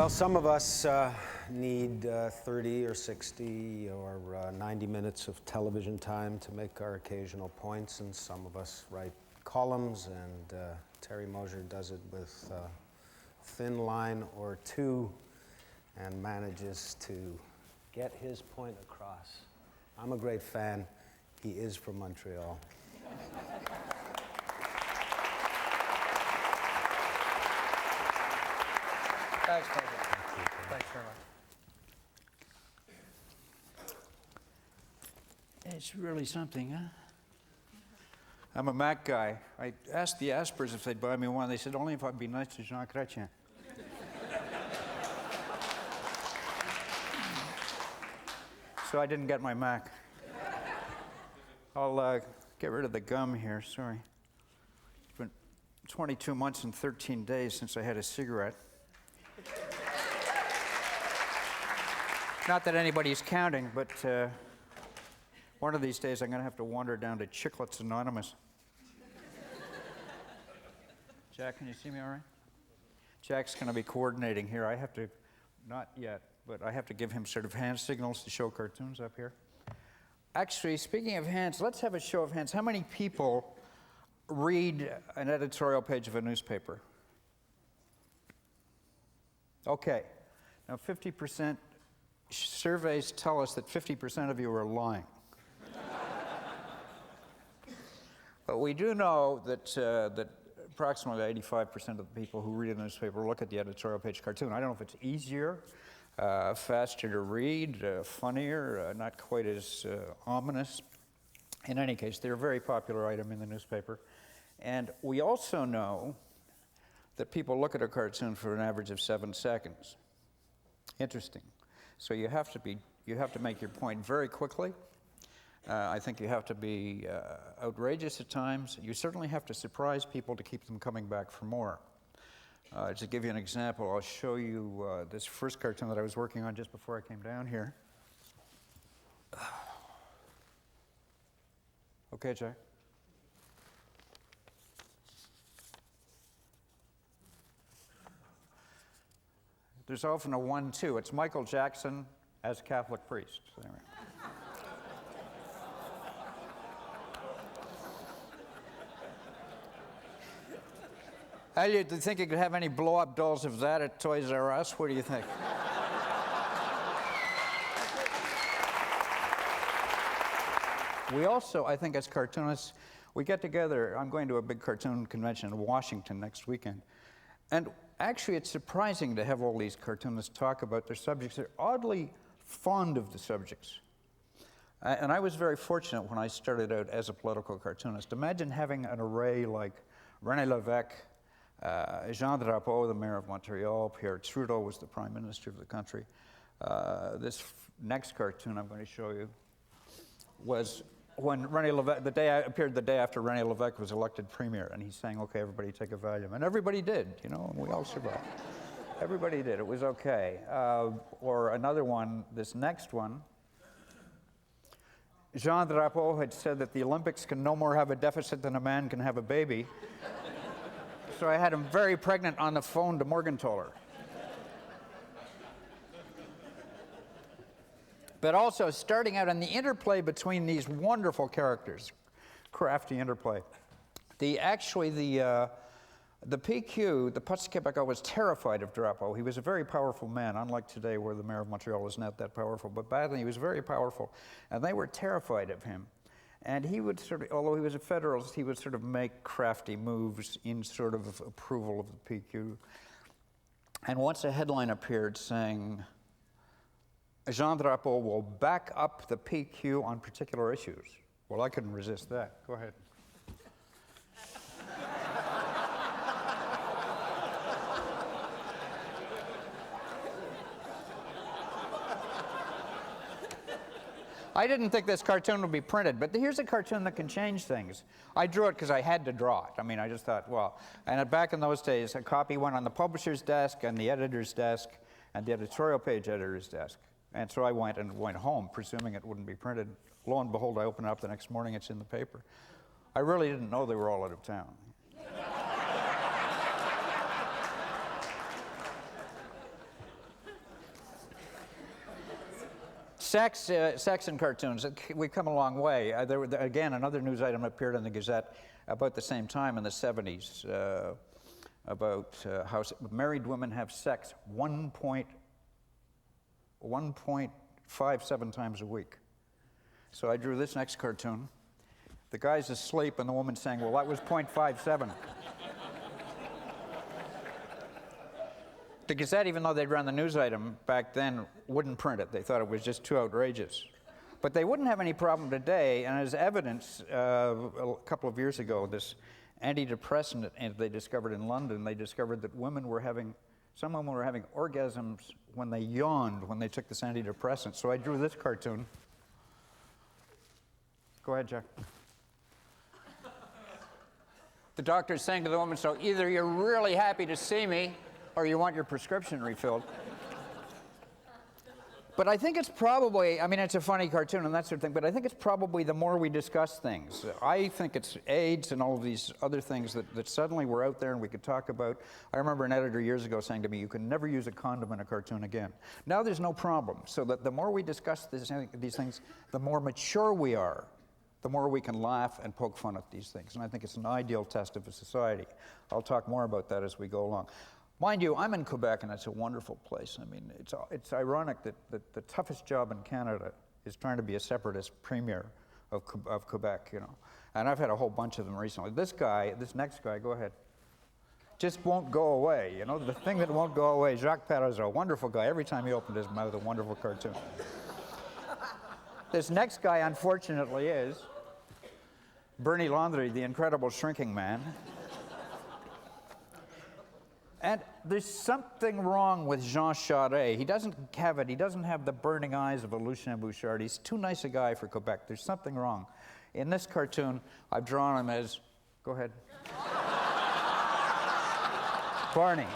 Well, some of us need 30 or 60 or 90 minutes of television time to make our occasional points, and some of us write columns, and Terry Mosher does it with a thin line or two and manages to get his point across. I'm a great fan. He is from Montreal. Thanks, Margaret. Thanks very much. It's really something, huh? I'm a Mac guy. I asked the Aspers if they'd buy me one. They said only if I'd be nice to Jean Chrétien. So I didn't get my Mac. I'll get rid of the gum here, sorry. It's been 22 months and 13 days since I had a cigarette. Not that anybody's counting, but one of these days I'm going to have to wander down to Chiclets Anonymous. Jack, can you see me all right? Jack's going to be coordinating here. I have to, not yet, but I have to give him sort of hand signals to show cartoons up here. Actually, speaking of hands, let's have a show of hands. How many people read an editorial page of a newspaper? Okay. Now 50%, surveys tell us that 50% of you are lying. But we do know that, that approximately 85% of the people who read a newspaper look at the editorial page cartoon. I don't know if it's easier, faster to read, funnier, not quite as ominous. In any case, they're a very popular item in the newspaper. And we also know that people look at a cartoon for an average of 7 seconds. Interesting. So you have to make your point very quickly. I think you have to be outrageous at times. You certainly have to surprise people to keep them coming back for more. To give you an example, I'll show you this first cartoon that I was working on just before I came down here. Okay, Jack? There's often a 1-2. It's Michael Jackson as Catholic priest. Anyway. Do you think you could have any blow-up dolls of that at Toys R Us? What do you think? We also, I think as cartoonists, we get together. I'm going to a big cartoon convention in Washington next weekend. And actually, it's surprising to have all these cartoonists talk about their subjects. They're oddly fond of the subjects. And I was very fortunate when I started out as a political cartoonist. Imagine having an array like René Lévesque, Jean Drapeau, the mayor of Montreal, Pierre Trudeau was the prime minister of the country. This next cartoon I'm going to show you was when René Lévesque, appeared the day after René Lévesque was elected premier, and he's saying, okay, everybody take a Valium. And everybody did, you know, and we all survived. Everybody did, it was okay. Or another one, this next one, Jean Drapeau had said that the Olympics can no more have a deficit than a man can have a baby. So I had him very pregnant on the phone to Morgenthaler. But also starting out on the interplay between these wonderful characters, crafty interplay. The PQ, the Parti Québécois, was terrified of Drapeau. He was a very powerful man, unlike today where the mayor of Montreal is not that powerful. But back then he was very powerful, and they were terrified of him. And he would sort of, although he was a Federalist, he would sort of make crafty moves in sort of approval of the PQ. And once a headline appeared saying, Jean Drapeau will back up the PQ on particular issues. Well, I couldn't resist that. Go ahead. I didn't think this cartoon would be printed, but here's a cartoon that can change things. I drew it because I had to draw it. I mean, I just thought, well, and back in those days, a copy went on the publisher's desk and the editor's desk and the editorial page editor's desk. And so I went home, presuming it wouldn't be printed. Lo and behold, I opened it up the next morning, it's in the paper. I really didn't know they were all out of town. Sex in cartoons. We've come a long way. Again, another news item appeared in the Gazette about the same time in the 70s about how married women have sex 1.57 times a week. So I drew this next cartoon. The guy's asleep and the woman's saying, well, that was 0.57. The Gazette, even though they'd run the news item back then, wouldn't print it. They thought it was just too outrageous. But they wouldn't have any problem today, and as evidence, a couple of years ago, this antidepressant they discovered in London, they discovered that some women were having orgasms when they yawned when they took this antidepressant. So I drew this cartoon. Go ahead, Jack. The doctor's saying to the woman, so either you're really happy to see me, or you want your prescription refilled. But I think it's probably, I mean, it's a funny cartoon and that sort of thing, but I think it's probably the more we discuss things. I think it's AIDS and all of these other things that suddenly were out there and we could talk about. I remember an editor years ago saying to me, you can never use a condom in a cartoon again. Now there's no problem. So that the more we discuss these things, the more mature we are, the more we can laugh and poke fun at these things. And I think it's an ideal test of a society. I'll talk more about that as we go along. Mind you, I'm in Quebec, and it's a wonderful place. I mean, it's ironic that the toughest job in Canada is trying to be a separatist premier of Quebec, you know. And I've had a whole bunch of them recently. This next guy, go ahead, just won't go away, you know. The thing that won't go away, Jacques Perra's a wonderful guy. Every time he opened his mouth, a wonderful cartoon. This next guy, unfortunately, is Bernie Laundrie, the incredible shrinking man. And there's something wrong with Jean Charest. He doesn't have it. He doesn't have the burning eyes of a Lucien Bouchard. He's too nice a guy for Quebec. There's something wrong. In this cartoon, I've drawn him as, go ahead. Barney.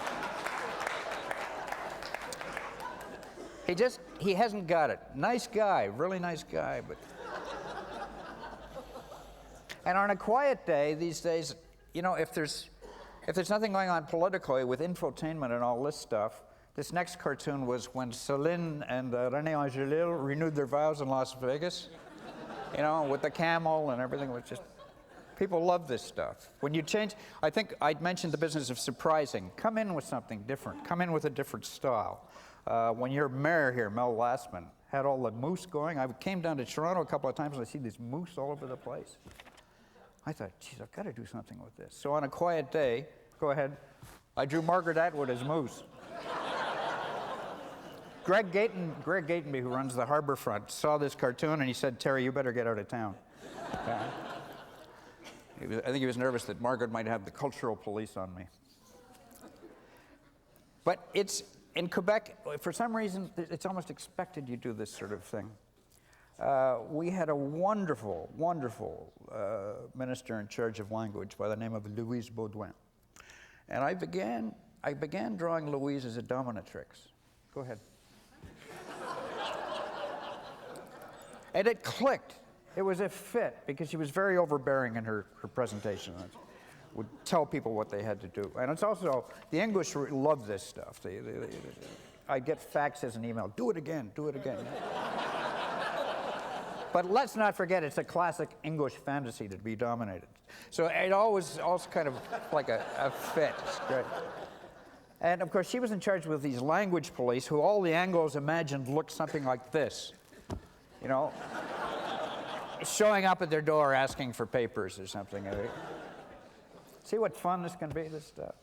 He hasn't got it. Nice guy, really nice guy, but. And on a quiet day, these days, you know, if there's nothing going on politically with infotainment and all this stuff, this next cartoon was when Céline and René Angelil renewed their vows in Las Vegas, you know, with the camel and everything. It was just, people love this stuff. When you change, I think I'd mentioned the business of surprising. Come in with something different. Come in with a different style. When your mayor here, Mel Lastman, had all the moose going, I came down to Toronto a couple of times and I see these moose all over the place. I thought, geez, I've got to do something with this. So on a quiet day, go ahead, I drew Margaret Atwood as moose. Greg Gatenby, who runs the Harbourfront, saw this cartoon and he said, Terry, you better get out of town. I think he was nervous that Margaret might have the cultural police on me. But it's, in Quebec, for some reason, it's almost expected you do this sort of thing. We had a wonderful, wonderful minister in charge of language by the name of Louise Baudouin. And I began drawing Louise as a dominatrix. Go ahead. And it clicked. It was a fit, because she was very overbearing in her presentation. Would tell people what they had to do. And it's also, the English love this stuff. I get faxes and email, do it again, do it again. But let's not forget, it's a classic English fantasy to be dominated. So it always kind of like a fit. It's great. And of course, she was in charge with these language police who all the Anglos imagined looked something like this. You know, showing up at their door asking for papers or something. See what fun this can be, this stuff.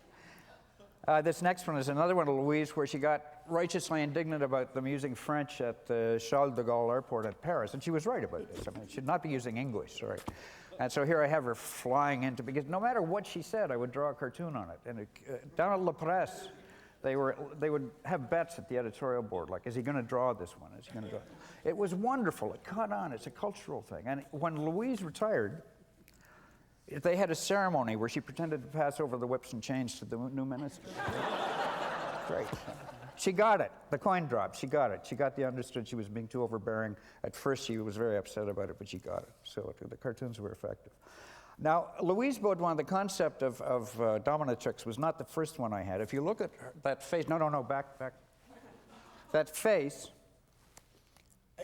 This next one is another one of Louise, where she got righteously indignant about them using French at the Charles de Gaulle airport at Paris. And she was right about this. I mean, she should not be using English, sorry. And so here I have her flying into, because no matter what she said, I would draw a cartoon on it. And down at La Presse, they would have bets at the editorial board, like, is he going to draw this one? Is he going to draw? It was wonderful. It caught on. It's a cultural thing. And when Louise retired, they had a ceremony where she pretended to pass over the whips and chains to the new minister. Great. She got it. The coin dropped. She got it. She got the understood she was being too overbearing. At first, she was very upset about it, but she got it. So the cartoons were effective. Now, Louise Baudouin, the concept of dominatrix was not the first one I had. If you look at that face, no, back. That face,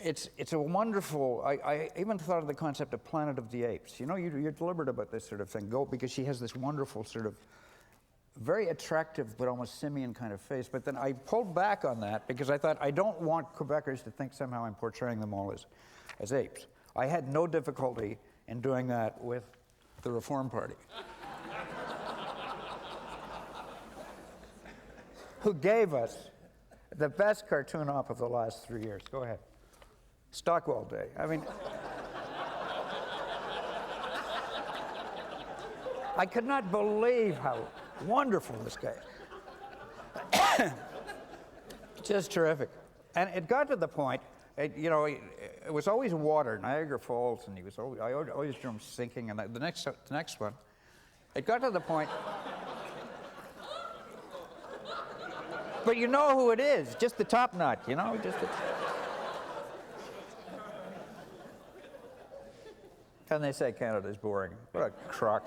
it's a wonderful, I even thought of the concept of Planet of the Apes. You know, you're deliberate about this sort of thing. Because she has this wonderful sort of very attractive but almost simian kind of face. But then I pulled back on that because I thought I don't want Quebecers to think somehow I'm portraying them all as apes. I had no difficulty in doing that with the Reform Party, who gave us the best cartoon op of the last 3 years. Go ahead. Stockwell Day. I mean, I could not believe how wonderful this guy is. Just terrific. And it got to the point, you know, it was always water, Niagara Falls, and I always drew him sinking, and the next one, it got to the point, but you know who it is, just the top knot, you know, and they say Canada's boring. What a crock.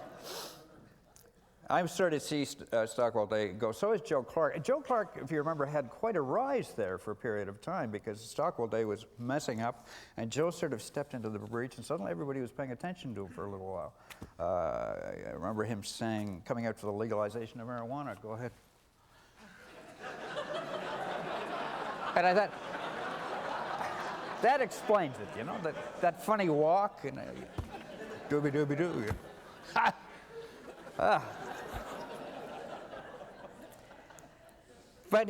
I'm starting to see Stockwell Day go. So is Joe Clark. And Joe Clark, if you remember, had quite a rise there for a period of time because Stockwell Day was messing up, and Joe sort of stepped into the breach, and suddenly everybody was paying attention to him for a little while. I remember him saying, coming out for the legalization of marijuana. Go ahead. And I thought, that explains it, you know, that funny walk, and dooby-dooby-doo. But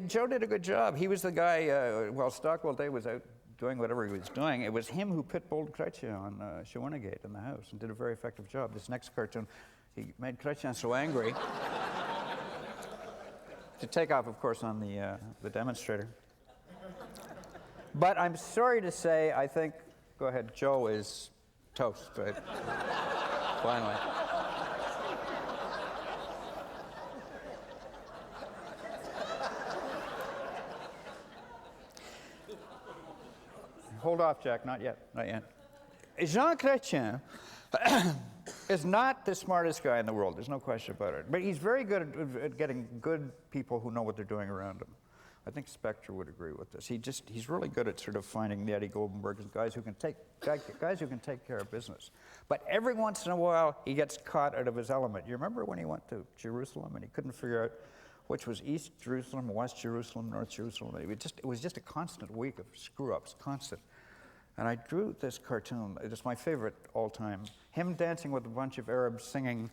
Joe did a good job. He was the guy, while Stockwell Day was out doing whatever he was doing, it was him who pitbulled Chrétien on Shawinigan in the House and did a very effective job. This next cartoon, he made Chrétien so angry to take off, of course, on the demonstrator. But I'm sorry to say, I think, go ahead, Joe is toast, right? Finally. Hold off, Jack, not yet, not yet. Jean Chrétien is not the smartest guy in the world, there's no question about it. But he's very good at getting good people who know what they're doing around him. I think Spectre would agree with this. He's really good at sort of finding the Eddie Goldenbergs, guys who can take care of business. But every once in a while, he gets caught out of his element. You remember when he went to Jerusalem and he couldn't figure out which was East Jerusalem, West Jerusalem, North Jerusalem. It was just a constant week of screw-ups, constant. And I drew this cartoon. It is my favorite all time. Him dancing with a bunch of Arabs singing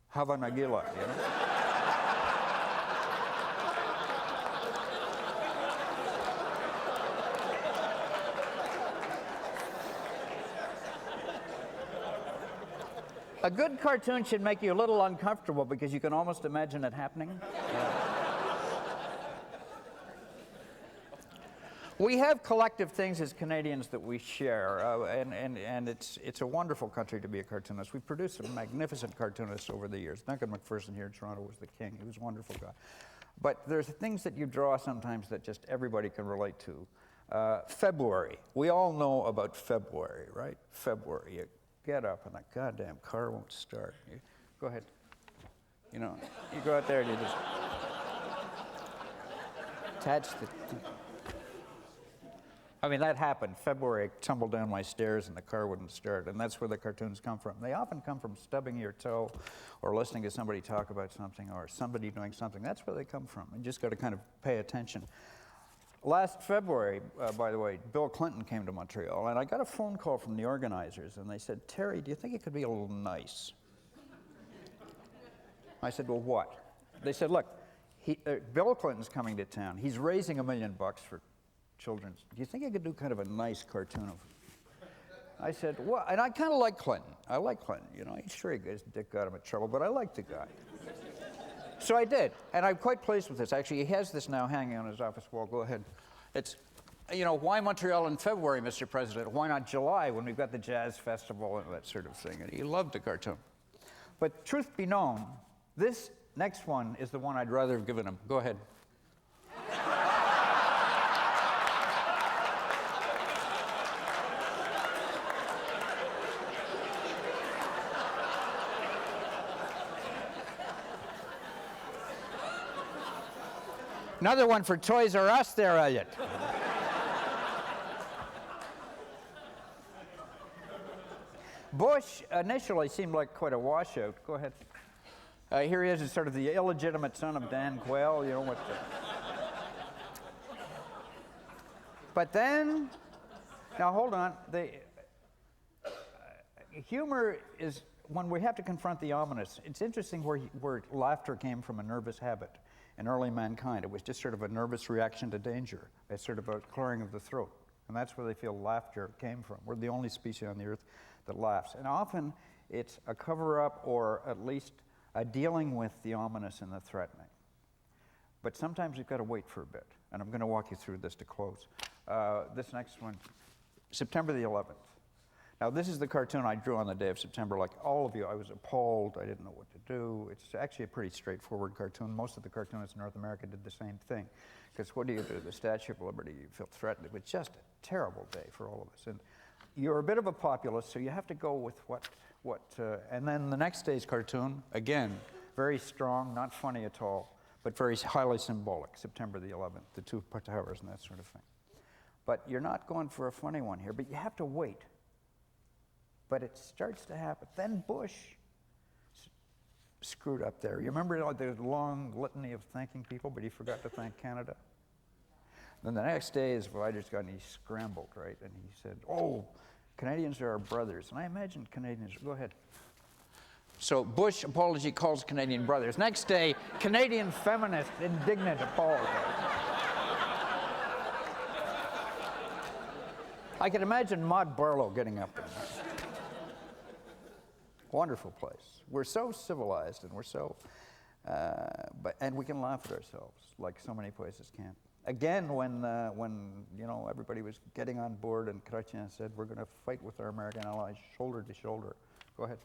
Hava Nagila, you know? A good cartoon should make you a little uncomfortable because you can almost imagine it happening. We have collective things as Canadians that we share, and it's a wonderful country to be a cartoonist. We've produced some magnificent cartoonists over the years. Duncan McPherson here in Toronto was the king. He was a wonderful guy. But there's things that you draw sometimes that just everybody can relate to. February. We all know about February, right? February. You get up and the goddamn car won't start. Go ahead. You know, you go out there and you just attach the... I mean, that happened. February, I tumbled down my stairs and the car wouldn't start, and that's where the cartoons come from. They often come from stubbing your toe or listening to somebody talk about something or somebody doing something. That's where they come from. You just got to kind of pay attention. Last February, by the way, Bill Clinton came to Montreal, and I got a phone call from the organizers, and they said, "Terry, do you think it could be a little nice?" I said, "Well, what?" They said, "Look, Bill Clinton's coming to town. He's raising $1 million for children's. Do you think I could do kind of a nice cartoon of him?" I said, "Well," and I kind of like Clinton. I like Clinton, you know. He's sure his dick got him in trouble, but I like the guy. So I did, and I'm quite pleased with this. Actually, he has this now hanging on his office wall. Go ahead. It's, you know, why Montreal in February, Mr. President? Why not July when we've got the Jazz Festival and that sort of thing? And he loved the cartoon. But truth be known, this next one is the one I'd rather have given him. Go ahead. Another one for Toys R Us there, Elliot. Bush initially seemed like quite a washout. Go ahead. Here he is, as sort of the illegitimate son of Dan Quayle, you know what. But then, now hold on. Humor is when we have to confront the ominous. It's interesting where laughter came from a nervous habit in early mankind. It was just sort of a nervous reaction to danger. It's sort of a clearing of the throat. And that's where they feel laughter came from. We're the only species on the earth that laughs. And often it's a cover-up or at least a dealing with the ominous and the threatening. But sometimes you've got to wait for a bit. And I'm going to walk you through this to close. This next one, September the 11th. Now, this is the cartoon I drew on the day of September. Like all of you, I was appalled. I didn't know what to do. It's actually a pretty straightforward cartoon. Most of the cartoonists in North America did the same thing. Because what do you do? The Statue of Liberty, you feel threatened. It was just a terrible day for all of us. And you're a bit of a populist, so you have to go with and then the next day's cartoon, again, very strong, not funny at all, but very highly symbolic, September the 11th, the two towers and that sort of thing. But you're not going for a funny one here, but you have to wait. But it starts to happen. Then Bush screwed up there. You remember the long litany of thanking people, but he forgot to thank Canada? Then the next day his writers got and he scrambled, right? And he said, oh, Canadians are our brothers. And I imagine Canadians, go ahead. So Bush apology calls Canadian brothers. Next day, Canadian feminist indignant apology. I can imagine Maud Barlow getting up there. Wonderful place. We're so civilized and we're so, and we can laugh at ourselves like so many places can. Again, when you know everybody was getting on board and Chrétien said, we're going to fight with our American allies shoulder to shoulder. Go ahead.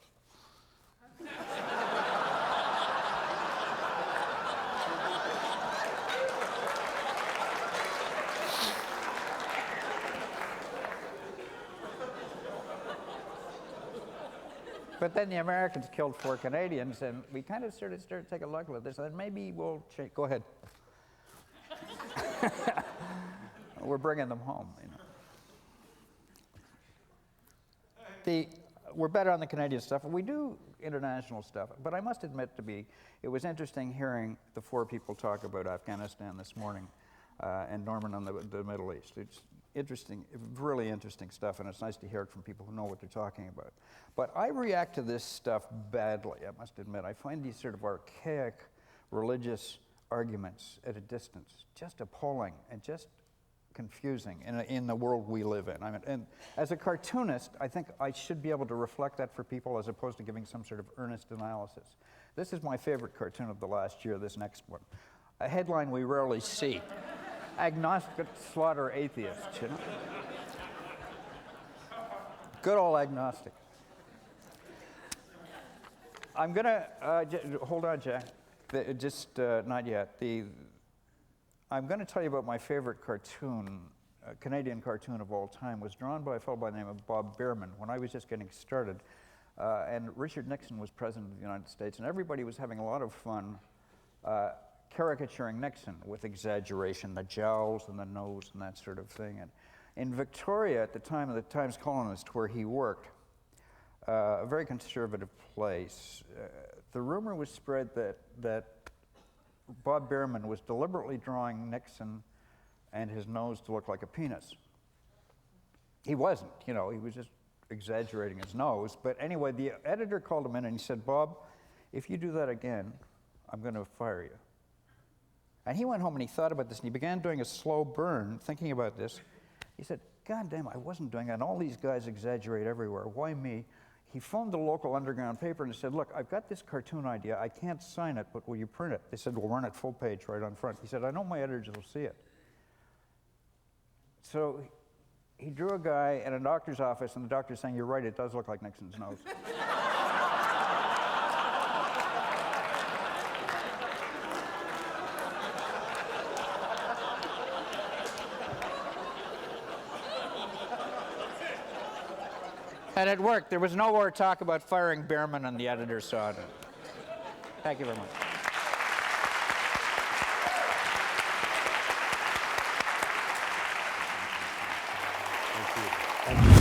But then the Americans killed 4 Canadians, and we kind of started to take a look at this, and maybe we'll change. Go ahead. We're bringing them home, you know. We're better on the Canadian stuff, and we do international stuff. But I must admit it was interesting hearing the 4 people talk about Afghanistan this morning, and Norman on the Middle East. It's interesting, really interesting stuff, and it's nice to hear it from people who know what they're talking about. But I react to this stuff badly, I must admit. I find these sort of archaic religious arguments at a distance just appalling and just confusing in the world we live in. I mean, and as a cartoonist, I think I should be able to reflect that for people as opposed to giving some sort of earnest analysis. This is my favorite cartoon of the last year, this next one. A headline we rarely see. Agnostic slaughter atheists, you know? Good old agnostic. I'm gonna, hold on, Jack. Not yet. I'm gonna tell you about my favorite cartoon, Canadian cartoon of all time. Was drawn by a fellow by the name of Bob Bierman when I was just getting started. And Richard Nixon was president of the United States, and everybody was having a lot of fun caricaturing Nixon with exaggeration, the jowls and the nose and that sort of thing. And in Victoria, at the time of the Times Colonist, where he worked, a very conservative place, the rumor was spread that Bob Bierman was deliberately drawing Nixon and his nose to look like a penis. He wasn't, you know, he was just exaggerating his nose. But anyway, the editor called him in and he said, Bob, if you do that again, I'm going to fire you. And he went home and he thought about this, and he began doing a slow burn, thinking about this. He said, God damn, I wasn't doing that, and all these guys exaggerate everywhere. Why me? He phoned the local underground paper and said, look, I've got this cartoon idea. I can't sign it, but will you print it? They said, we'll run it full page right on front. He said, I know my editors will see it. So he drew a guy in a doctor's office, and the doctor's saying, you're right, it does look like Nixon's nose. And it worked. There was no more talk about firing Bierman, and the editor saw it. Thank you very much. Thank you.